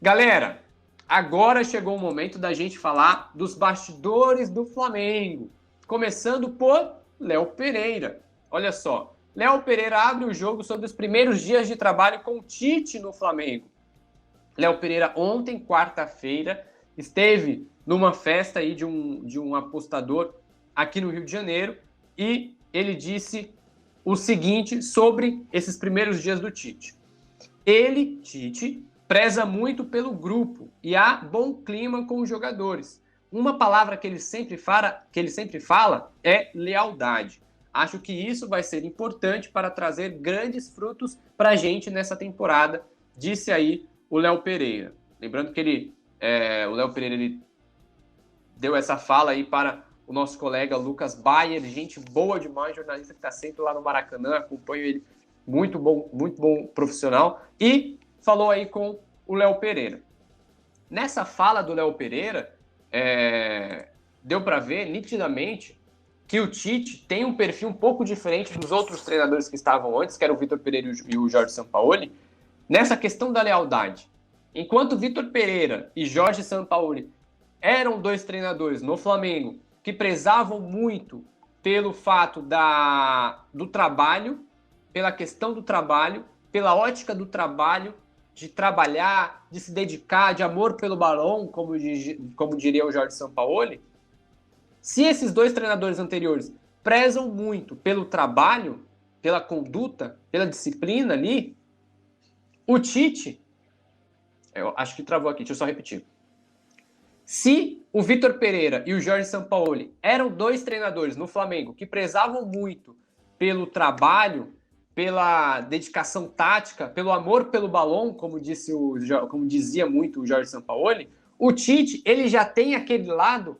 Galera, agora chegou o momento da gente falar dos bastidores do Flamengo. Começando por Léo Pereira. Olha só, Léo Pereira abre o jogo sobre os primeiros dias de trabalho com o Tite no Flamengo. Léo Pereira ontem, quarta-feira, esteve numa festa aí de um apostador aqui no Rio de Janeiro e ele disse o seguinte sobre esses primeiros dias do Tite. Ele, Tite, preza muito pelo grupo e há bom clima com os jogadores. Uma palavra que ele sempre fala é lealdade. Acho que isso vai ser importante para trazer grandes frutos para a gente nessa temporada, disse aí o Léo Pereira. Lembrando que o Léo Pereira ele deu essa fala aí para o nosso colega Lucas Bayer, gente boa demais, jornalista que está sempre lá no Maracanã, acompanho ele, muito bom profissional, e falou aí com o Léo Pereira. Nessa fala do Léo Pereira, deu para ver nitidamente que o Tite tem um perfil um pouco diferente dos outros treinadores que estavam antes, que era o Vitor Pereira e o Jorge Sampaoli, nessa questão da lealdade. Enquanto Vitor Pereira e Jorge Sampaoli eram dois treinadores no Flamengo que prezavam muito pelo fato do trabalho, pela questão do trabalho, pela ótica do trabalho, de trabalhar, de se dedicar, de amor pelo balão, como diria o Jorge Sampaoli. Se esses dois treinadores anteriores prezam muito pelo trabalho, pela conduta, pela disciplina ali, o Tite, eu acho que travou aqui, deixa eu só repetir. Se o Vitor Pereira e o Jorge Sampaoli eram dois treinadores no Flamengo que prezavam muito pelo trabalho, pela dedicação tática, pelo amor pelo balão, como dizia muito o Jorge Sampaoli, o Tite, ele já tem aquele lado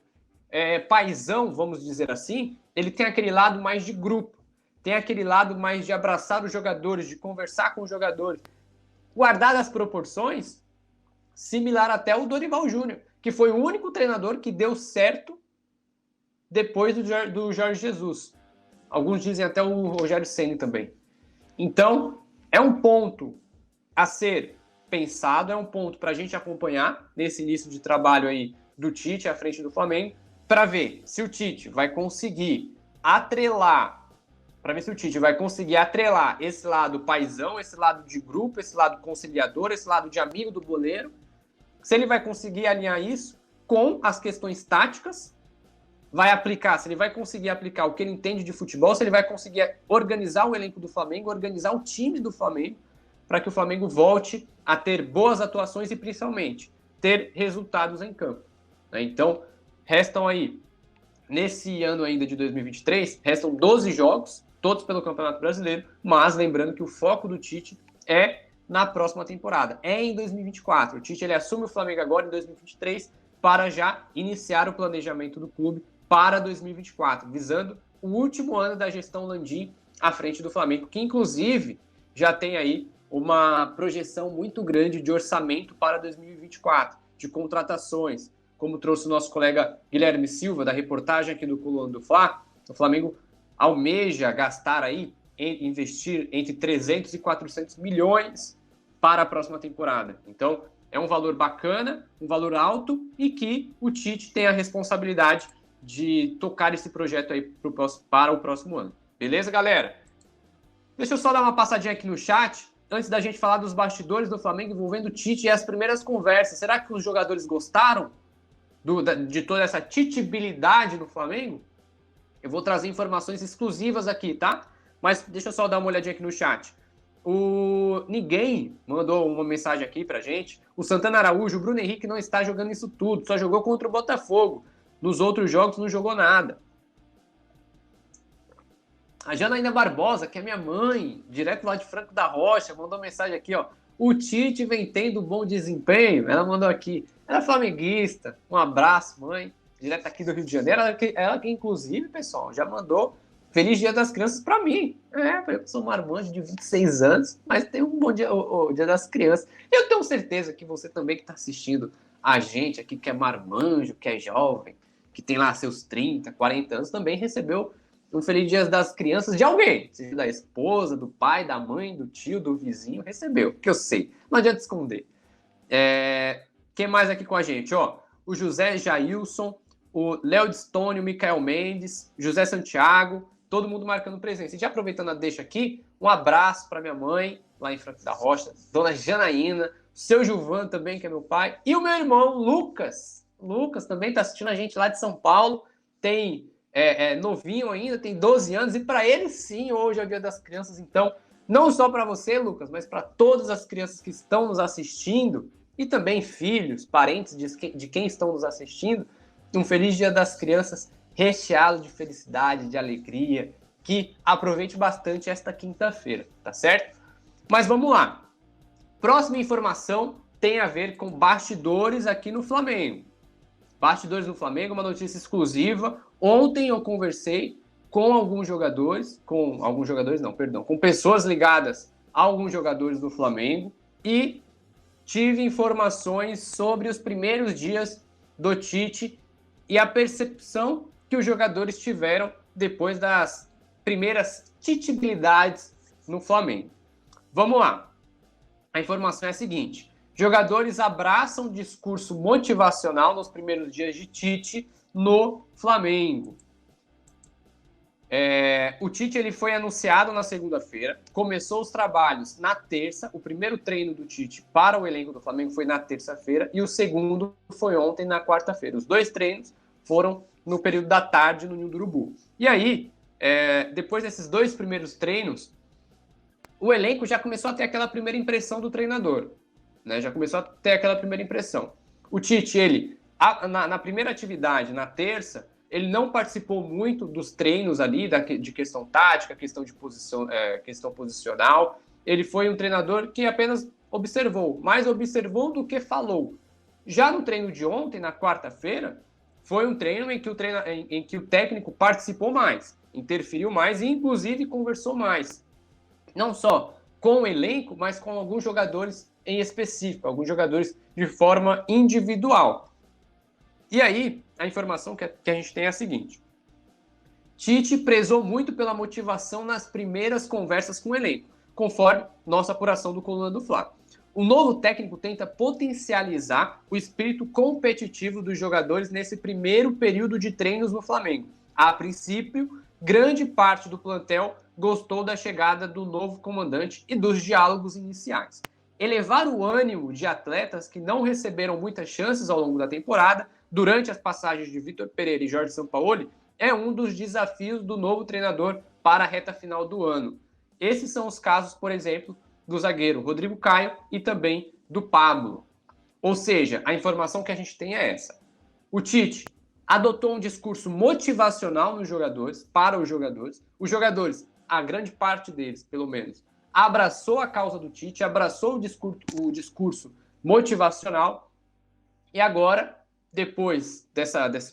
paizão, vamos dizer assim, ele tem aquele lado mais de grupo, tem aquele lado mais de abraçar os jogadores, de conversar com os jogadores. Guardadas as proporções, similar até o Dorival Júnior, que foi o único treinador que deu certo depois do Jorge Jesus. Alguns dizem até o Rogério Ceni também. Então, é um ponto a ser pensado, é um ponto para a gente acompanhar nesse início de trabalho aí do Tite à frente do Flamengo, para ver se o Tite vai conseguir atrelar esse lado paizão, esse lado de grupo, esse lado conciliador, esse lado de amigo do boleiro, se ele vai conseguir alinhar isso com as questões táticas, se ele vai conseguir aplicar o que ele entende de futebol, se ele vai conseguir organizar o elenco do Flamengo, organizar o time do Flamengo, para que o Flamengo volte a ter boas atuações e, principalmente, ter resultados em campo. Então, restam aí, nesse ano ainda de 2023, restam 12 jogos, todos pelo Campeonato Brasileiro, mas lembrando que o foco do Tite é na próxima temporada, é em 2024. O Tite ele assume o Flamengo agora em 2023 para já iniciar o planejamento do clube para 2024, visando o último ano da gestão Landim à frente do Flamengo, que inclusive já tem aí uma projeção muito grande de orçamento para 2024, de contratações, como trouxe o nosso colega Guilherme Silva, da reportagem aqui do Coluna do Fla. O Flamengo almeja gastar aí, investir entre 300 e 400 milhões para a próxima temporada. Então, é um valor bacana, um valor alto, e que o Tite tem a responsabilidade de tocar esse projeto aí para o próximo ano. Beleza, galera? Deixa eu só dar uma passadinha aqui no chat, antes da gente falar dos bastidores do Flamengo envolvendo o Tite e as primeiras conversas. Será que os jogadores gostaram de toda essa titibilidade no Flamengo? Eu vou trazer informações exclusivas aqui, tá? Mas deixa eu só dar uma olhadinha aqui no chat. Ninguém mandou uma mensagem aqui pra gente. O Santana Araújo, o Bruno Henrique não está jogando isso tudo, só jogou contra o Botafogo. Nos outros jogos não jogou nada. A Janaína Barbosa, que é minha mãe, direto lá de Franco da Rocha, mandou mensagem aqui, ó. O Tite vem tendo bom desempenho. Ela mandou aqui. Ela é flamenguista. Um abraço, mãe. Direto aqui do Rio de Janeiro. Ela que inclusive, pessoal, já mandou Feliz Dia das Crianças para mim. Eu sou marmanjo de 26 anos, mas tem um bom dia, o Dia das Crianças. Eu tenho certeza que você também que está assistindo a gente aqui, que é marmanjo, que é jovem, que tem lá seus 30, 40 anos, também recebeu um Feliz Dia das Crianças de alguém. Seja da esposa, do pai, da mãe, do tio, do vizinho, recebeu, que eu sei. Não adianta esconder. Quem mais aqui com a gente? Ó, o José Jailson, o Léo Distone, o Micael Mendes, José Santiago, todo mundo marcando presença. E já aproveitando a deixa aqui, um abraço para minha mãe, lá em Franco da Rocha, dona Janaína, seu Gilvan também, que é meu pai, e o meu irmão, Lucas. Lucas também está assistindo a gente lá de São Paulo, tem novinho ainda, tem 12 anos, e para ele sim, hoje é o Dia das Crianças, então, não só para você, Lucas, mas para todas as crianças que estão nos assistindo, e também filhos, parentes de quem estão nos assistindo, um feliz Dia das Crianças recheado de felicidade, de alegria, que aproveite bastante esta quinta-feira, tá certo? Mas vamos lá. Próxima informação tem a ver com bastidores aqui no Flamengo. Bastidores do Flamengo, uma notícia exclusiva. Ontem eu conversei com pessoas ligadas a alguns jogadores do Flamengo e tive informações sobre os primeiros dias do Tite e a percepção que os jogadores tiveram depois das primeiras titibilidades no Flamengo. Vamos lá. A informação é a seguinte: jogadores abraçam discurso motivacional nos primeiros dias de Tite no Flamengo. O Tite ele foi anunciado na segunda-feira, começou os trabalhos na terça, o primeiro treino do Tite para o elenco do Flamengo foi na terça-feira e o segundo foi ontem, na quarta-feira. Os 2 treinos foram no período da tarde no Ninho do Urubu. E aí, depois desses 2 primeiros treinos, o elenco já começou a ter aquela primeira impressão do treinador, né? Já começou a ter aquela primeira impressão. O Tite, ele, na primeira atividade, na terça, ele não participou muito dos treinos ali, de questão tática, questão de posição, questão posicional. Ele foi um treinador que apenas observou, mais observou do que falou. Já no treino de ontem, na quarta-feira, foi um treino em que o técnico participou mais, interferiu mais e, inclusive, conversou mais. Não só com o elenco, mas com alguns jogadores em específico, alguns jogadores de forma individual. E aí, a informação que a gente tem é a seguinte: Tite prezou muito pela motivação nas primeiras conversas com o elenco, conforme nossa apuração do Coluna do Fla. O novo técnico tenta potencializar o espírito competitivo dos jogadores nesse primeiro período de treinos no Flamengo. A princípio, grande parte do plantel gostou da chegada do novo comandante e dos diálogos iniciais. Elevar o ânimo de atletas que não receberam muitas chances ao longo da temporada, durante as passagens de Vitor Pereira e Jorge Sampaoli, é um dos desafios do novo treinador para a reta final do ano. Esses são os casos, por exemplo, do zagueiro Rodrigo Caio e também do Pablo. Ou seja, a informação que a gente tem é essa: o Tite adotou um discurso motivacional nos jogadores, para os jogadores, a grande parte deles, pelo menos, abraçou a causa do Tite, abraçou o discurso motivacional, e agora, depois desse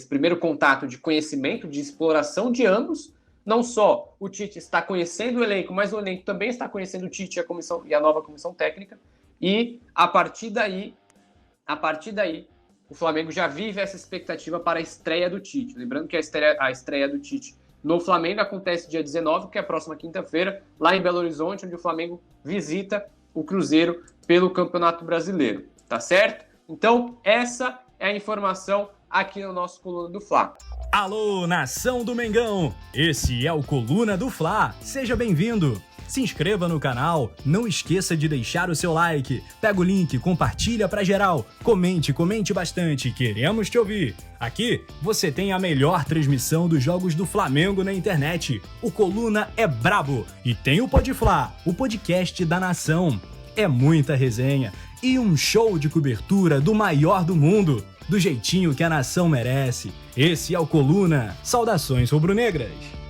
primeiro contato de conhecimento, de exploração de ambos, não só o Tite está conhecendo o elenco, mas o elenco também está conhecendo o Tite e a nova comissão técnica, e a partir daí, o Flamengo já vive essa expectativa para a estreia do Tite. Lembrando que a estreia do Tite no Flamengo acontece dia 19, que é a próxima quinta-feira, lá em Belo Horizonte, onde o Flamengo visita o Cruzeiro pelo Campeonato Brasileiro, tá certo? Então, essa é a informação aqui no nosso Coluna do Fla. Alô, nação do Mengão! Esse é o Coluna do Fla. Seja bem-vindo! Se inscreva no canal, não esqueça de deixar o seu like, pega o link, compartilha pra geral, comente bastante, queremos te ouvir. Aqui você tem a melhor transmissão dos jogos do Flamengo na internet. O Coluna é brabo e tem o Podfla, o podcast da nação. É muita resenha e um show de cobertura do maior do mundo, do jeitinho que a nação merece. Esse é o Coluna. Saudações rubro-negras!